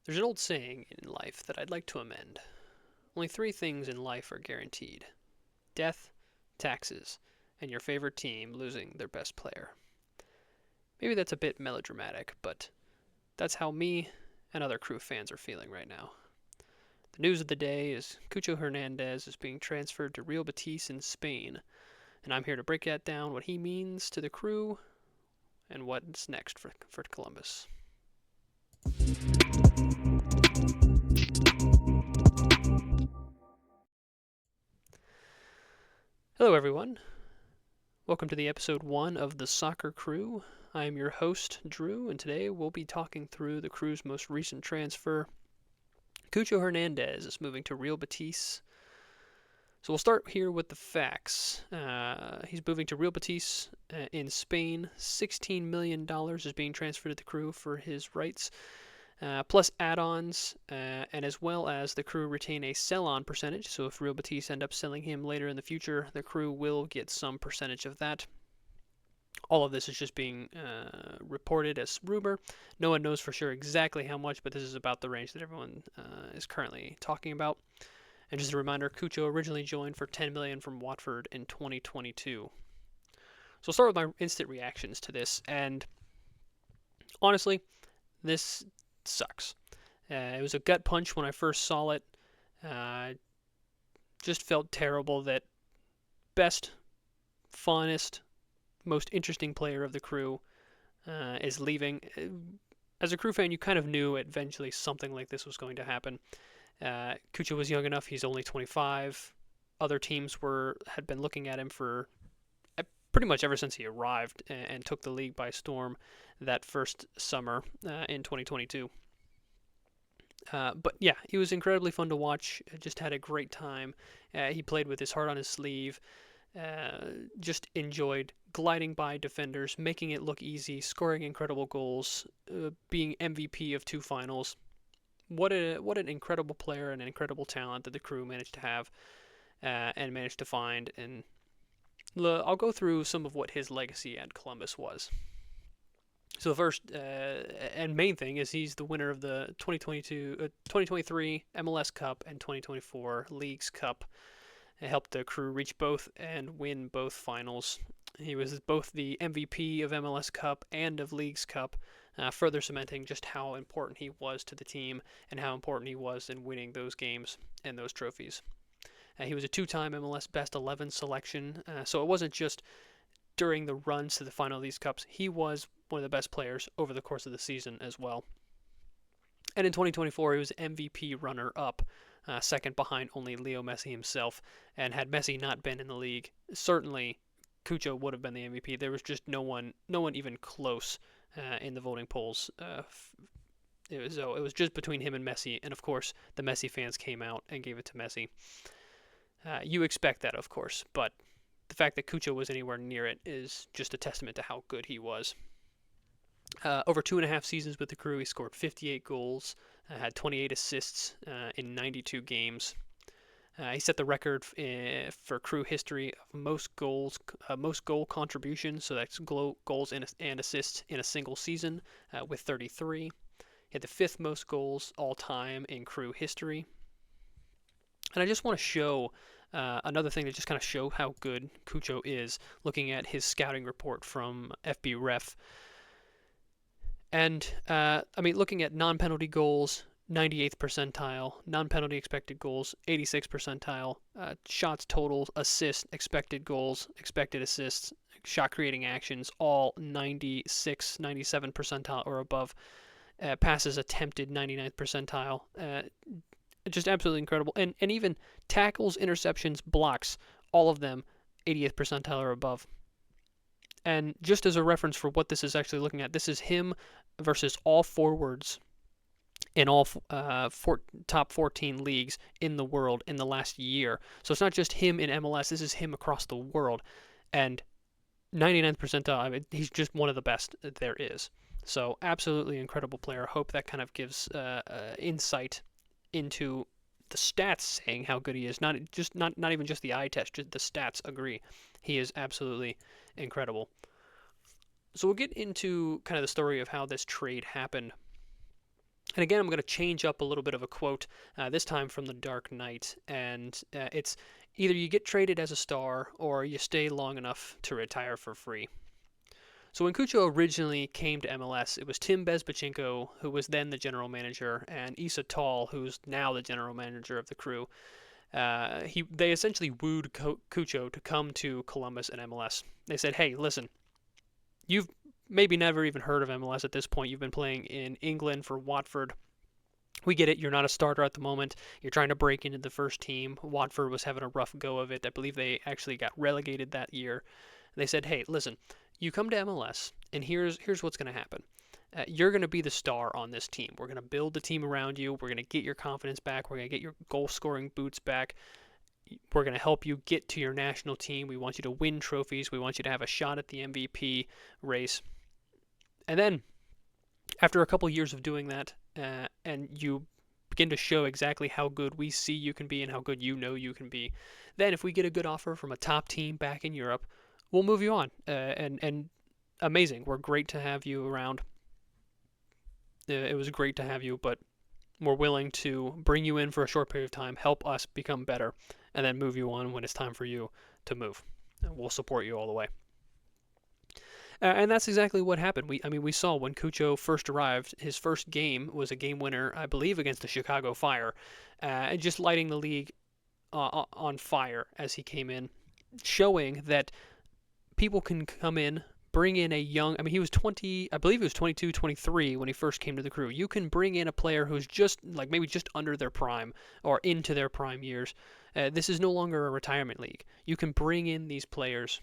There's an old saying in life that I'd like to amend. Only three things in life are guaranteed: death, taxes, and your favorite team losing their best player. Maybe that's a bit melodramatic, but that's how me and other Crew fans are feeling right now. The news of the day is Cucho Hernandez is being transferred to Real Betis in Spain, and I'm here to break that down, what he means to the Crew and what's next for Columbus. Hello, everyone. Welcome to the episode 1 of the Soccer Crew. I am your host, Drew, and today we'll be talking through the Crew's most recent transfer. Cucho Hernandez is moving to Real Betis. So we'll start here with the facts. He's moving to Real Betis in Spain. $16 million is being transferred to the Crew for his rights, plus add-ons, and as well as the Crew retain a sell-on percentage. So if Real Betis end up selling him later in the future, the Crew will get some percentage of that. All of this is just being reported as rumor. No one knows for sure exactly how much, but this is about the range that everyone is currently talking about. And just a reminder, Cucho originally joined for $10 million from Watford in 2022. So I'll start with my instant reactions to this, and honestly, this sucks. It was a gut punch when I first saw it. Uh, just felt terrible that best, funnest, most interesting player of the Crew is leaving. As a Crew fan, you kind of knew eventually something like this was going to happen. Cucho was young enough; he's only 25. Other teams had been looking at him for pretty much ever since he arrived and took the league by storm that first summer in 2022. But yeah, he was incredibly fun to watch. Just had a great time. He played with his heart on his sleeve. Just enjoyed gliding by defenders, making it look easy, scoring incredible goals, being MVP of 2 finals. What an incredible player and an incredible talent that the Crew managed to have and managed to find. And I'll go through some of what his legacy at Columbus was. So the first and main thing is he's the winner of the 2023 MLS Cup and 2024 Leagues Cup. It helped the Crew reach both and win both finals. He was both the MVP of MLS Cup and of Leagues Cup, further cementing just how important he was to the team and how important he was in winning those games and those trophies. He was a 2-time MLS Best 11 selection, so it wasn't just during the runs to the final of these cups. He was one of the best players over the course of the season as well. And in 2024, he was MVP runner-up, second behind only Leo Messi himself. And had Messi not been in the league, certainly Cucho would have been the MVP. There was just no one even close in the voting polls. It was just between him and Messi, and of course the Messi fans came out and gave it to Messi. You expect that, of course, but the fact that Cucho was anywhere near it is just a testament to how good he was. Over 2.5 seasons with the Crew, he scored 58 goals, had 28 assists in 92 games. He set the record for Crew history of most goal contributions, so that's goals and assists in a single season, with 33. He had the 5th most goals all time in Crew history. And I just want to show another thing to just kind of show how good Cucho is, looking at his scouting report from FB Ref. And, looking at non-penalty goals, 98th percentile, non-penalty expected goals, 86th percentile, shots total, assists, expected goals, expected assists, shot creating actions, all 96, 97 percentile or above. Passes attempted, 99th percentile. Just absolutely incredible. And even tackles, interceptions, blocks, all of them 80th percentile or above. And just as a reference for what this is actually looking at, this is him versus all forwards in all top 14 leagues in the world in the last year. So it's not just him in MLS, this is him across the world. And 99th percentile, he's just one of the best there is. So absolutely incredible player. I hope that kind of gives insight into the stats saying how good he is. Not even just the eye test, just the stats agree. He is absolutely incredible. So we'll get into kind of the story of how this trade happened. And again, I'm going to change up a little bit of a quote, this time from The Dark Knight. And it's either you get traded as a star or you stay long enough to retire for free. So when Cucho originally came to MLS, it was Tim Bezbachenko, who was then the general manager, and Issa Tall, who's now the general manager of the Crew. They essentially wooed Cucho to come to Columbus and MLS. They said, hey, listen, you've maybe never even heard of MLS at this point. You've been playing in England for Watford. We get it. You're not a starter at the moment. You're trying to break into the first team. Watford was having a rough go of it. I believe they actually got relegated that year. They said, hey, listen, you come to MLS, and here's what's going to happen. You're going to be the star on this team. We're going to build the team around you. We're going to get your confidence back. We're going to get your goal-scoring boots back. We're going to help you get to your national team. We want you to win trophies. We want you to have a shot at the MVP race. And then, after a couple years of doing that, and you begin to show exactly how good we see you can be and how good you know you can be, then if we get a good offer from a top team back in Europe, we'll move you on. And amazing. We're great to have you around. It was great to have you, but we're willing to bring you in for a short period of time, help us become better, and then move you on when it's time for you to move. And we'll support you all the way. And that's exactly what happened. We saw when Cucho first arrived, his first game was a game winner, I believe, against the Chicago Fire, and just lighting the league on fire as he came in, showing that people can come in, bring in a young, he was 20, I believe he was 22, 23 when he first came to the Crew. You can bring in a player who's just, like, maybe just under their prime or into their prime years. This is no longer a retirement league. You can bring in these players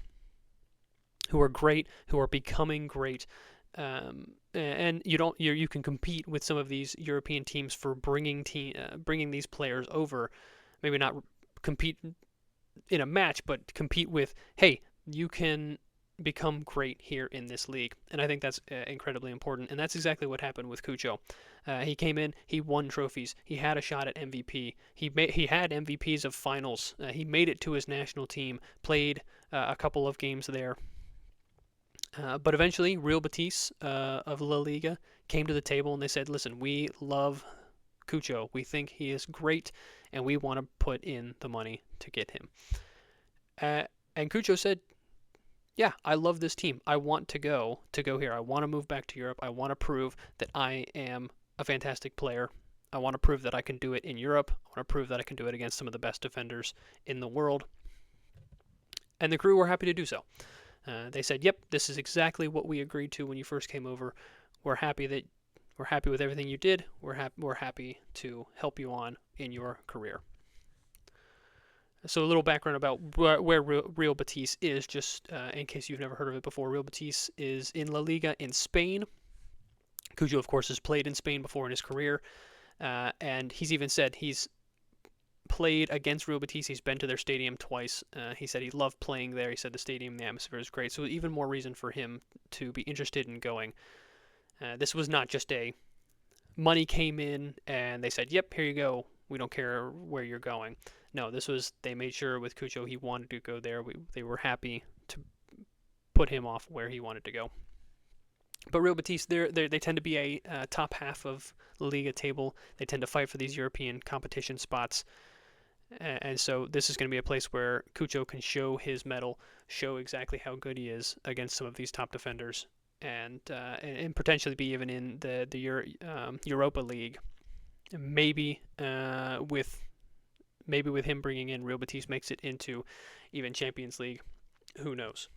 who are great, who are becoming great, and you can compete with some of these European teams for bringing these players over. Maybe not compete in a match, but compete with, hey, you can become great here in this league. And I think that's incredibly important. And that's exactly what happened with Cucho. He came in, he won trophies, he had a shot at MVP. He had MVPs of finals. He made it to his national team, played a couple of games there. But eventually, Real Betis of La Liga came to the table and they said, listen, we love Cucho. We think he is great, and we want to put in the money to get him. And Cucho said, yeah, I love this team. I want to go here. I want to move back to Europe. I want to prove that I am a fantastic player. I want to prove that I can do it in Europe. I want to prove that I can do it against some of the best defenders in the world. And the Crew were happy to do so. They said, yep, this is exactly what we agreed to when you first came over. We're happy with everything you did. We're happy to help you on in your career. So a little background about where Real Betis is, just in case you've never heard of it before. Real Betis is in La Liga in Spain. Cucho, of course, has played in Spain before in his career, and he's even said he's played against Real Betis. He's been to their stadium twice. He said he loved playing there. He said the stadium, the atmosphere is great. So even more reason for him to be interested in going. This was not just money came in and they said, yep, here you go. We don't care where you're going. No, they made sure with Cucho he wanted to go there. They were happy to put him off where he wanted to go. But Real Betis, they tend to be a top half of La Liga table. They tend to fight for these European competition spots. And so this is going to be a place where Cucho can show his mettle, show exactly how good he is against some of these top defenders, and potentially be even in the Europa League. Maybe with him bringing in Real Betis makes it into even Champions League. Who knows?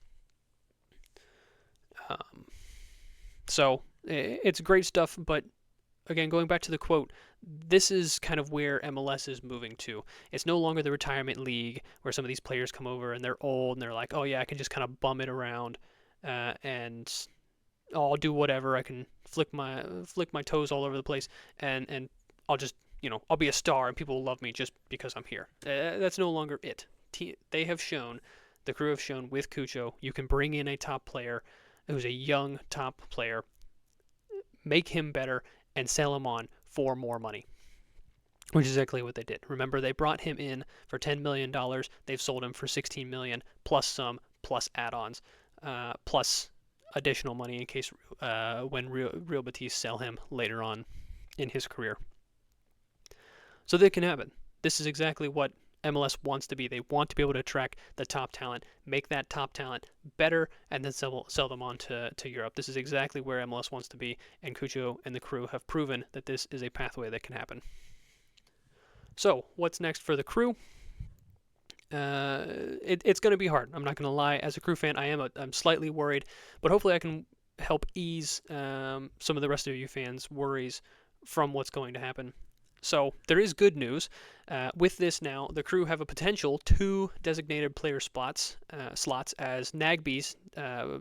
So it's great stuff, but again, going back to the quote, this is kind of where MLS is moving to. It's no longer the retirement league where some of these players come over and they're old and they're like, oh yeah, I can just kind of bum it around and I'll do whatever. I can flick my toes all over the place and I'll just, I'll be a star and people will love me just because I'm here. That's no longer it. The Crew have shown with Cucho, you can bring in a top player who's a young top player, make him better, and sell him on for more money, which is exactly what they did. Remember, they brought him in for $10 million. They've sold him for $16 million, plus some, plus add-ons, plus additional money in case when Real Betis sell him later on in his career. So that can happen. This is exactly what MLS wants to be. They want to be able to attract the top talent, make that top talent better, and then sell them on to Europe. This is exactly where MLS wants to be, and Cucho and the crew have proven that this is a pathway that can happen. So, what's next for the crew? It's going to be hard. I'm not going to lie. As a crew fan, I'm slightly worried, but hopefully I can help ease some of the rest of you fans' worries from what's going to happen. So there is good news. With this now, the crew have a potential 2 designated player slots as Nagby's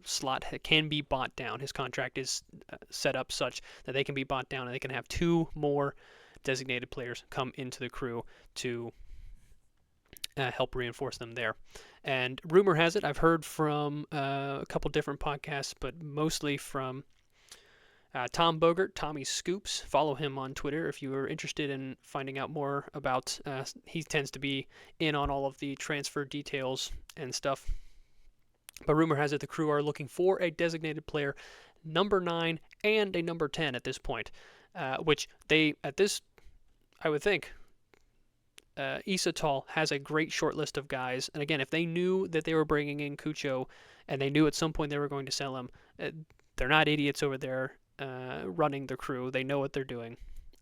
slot can be bought down. His contract is set up such that they can be bought down and they can have 2 more designated players come into the crew to help reinforce them there. And rumor has it, I've heard from a couple different podcasts, but mostly from Tom Bogert, Tommy Scoops. Follow him on Twitter if you are interested in finding out more about. He tends to be in on all of the transfer details and stuff. But rumor has it the crew are looking for a designated player, number 9 and a number 10 at this point, which they at this I would think. Issa Tall has a great short list of guys, and again, if they knew that they were bringing in Cucho, and they knew at some point they were going to sell him, they're not idiots over there running the crew. They know what they're doing.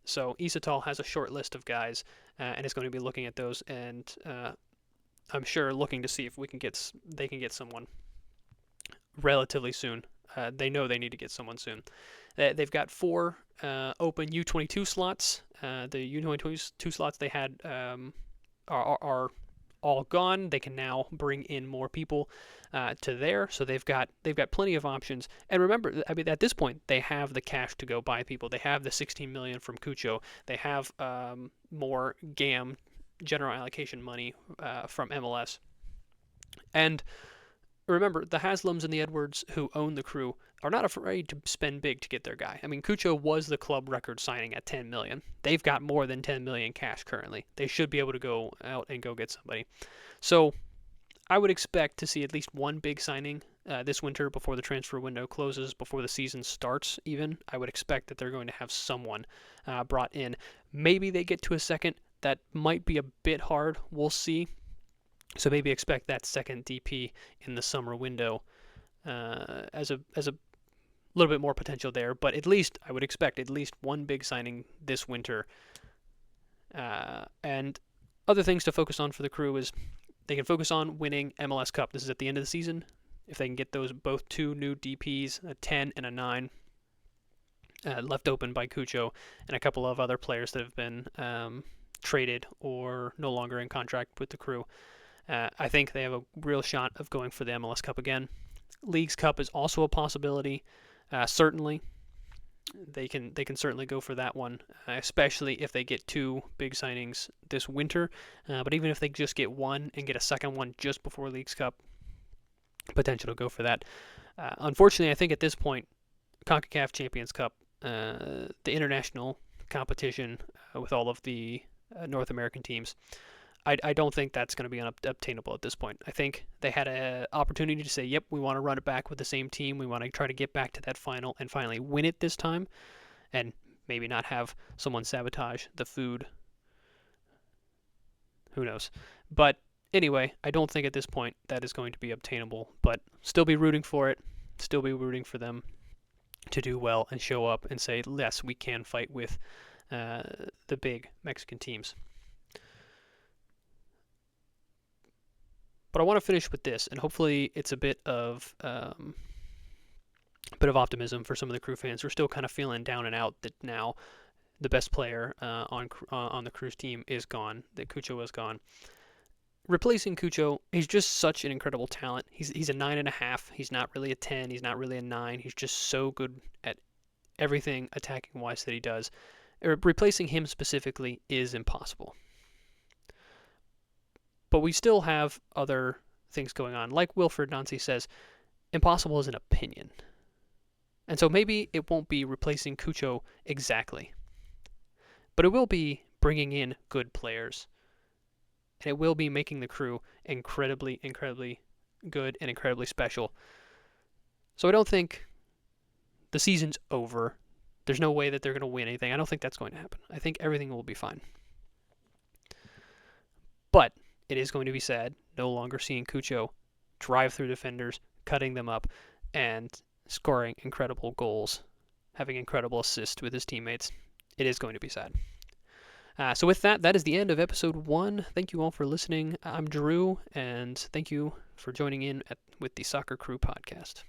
So Issa Tall has a short list of guys, and is going to be looking at those, and I'm sure looking to see if they can get someone relatively soon. They know they need to get someone soon. They've got 4 open U22 slots. The U22 slots they had are all gone. They can now bring in more people to there, so they've got plenty of options. And remember, I mean, at this point, they have the cash to go buy people. They have the $16 million from Cucho. They have more GAM general allocation money from MLS. And remember, the Haslams and the Edwards who own the crew are not afraid to spend big to get their guy. I mean, Cucho was the club record signing at $10 million. They've got more than $10 million cash currently. They should be able to go out and go get somebody. So I would expect to see at least one big signing this winter before the transfer window closes, before the season starts even. I would expect that they're going to have someone brought in. Maybe they get to a second. That might be a bit hard. We'll see. So maybe expect that second DP in the summer window as a little bit more potential there. But at least I would expect at least one big signing this winter. And other things to focus on for the crew is they can focus on winning MLS Cup. This is at the end of the season. If they can get those both 2 new DPs, a 10 and a 9, left open by Cucho, and a couple of other players that have been traded or no longer in contract with the crew. I think they have a real shot of going for the MLS Cup again. Leagues Cup is also a possibility. Certainly, they can certainly go for that one, especially if they get 2 big signings this winter. But even if they just get one and get a second one just before Leagues Cup, potential to go for that. Unfortunately, I think at this point, CONCACAF Champions Cup, the international competition with all of the North American teams, I don't think that's going to be obtainable at this point. I think they had an opportunity to say, yep, we want to run it back with the same team. We want to try to get back to that final and finally win it this time, and maybe not have someone sabotage the food. Who knows? But anyway, I don't think at this point that is going to be obtainable, but still be rooting for it, still be rooting for them to do well and show up and say, yes, we can fight with the big Mexican teams. But I want to finish with this, and hopefully it's a bit of optimism for some of the crew fans who are still kind of feeling down and out that now the best player on the Crew's team is gone, that Cucho is gone. Replacing Cucho, he's just such an incredible talent. He's a 9.5. He's not really a 10. He's not really a 9. He's just so good at everything attacking-wise that he does. Replacing him specifically is impossible. But we still have other things going on. Like Wilfred Nancy says, impossible is an opinion. And so maybe it won't be replacing Cucho exactly. But it will be bringing in good players. And it will be making the Crew incredibly, incredibly good and incredibly special. So I don't think the season's over. There's no way that they're going to win anything. I don't think that's going to happen. I think everything will be fine. But it is going to be sad no longer seeing Cucho drive through defenders, cutting them up, and scoring incredible goals, having incredible assists with his teammates. It is going to be sad. So with that, that is the end of episode 1. Thank you all for listening. I'm Drew, and thank you for joining in with the Soccer Crew podcast.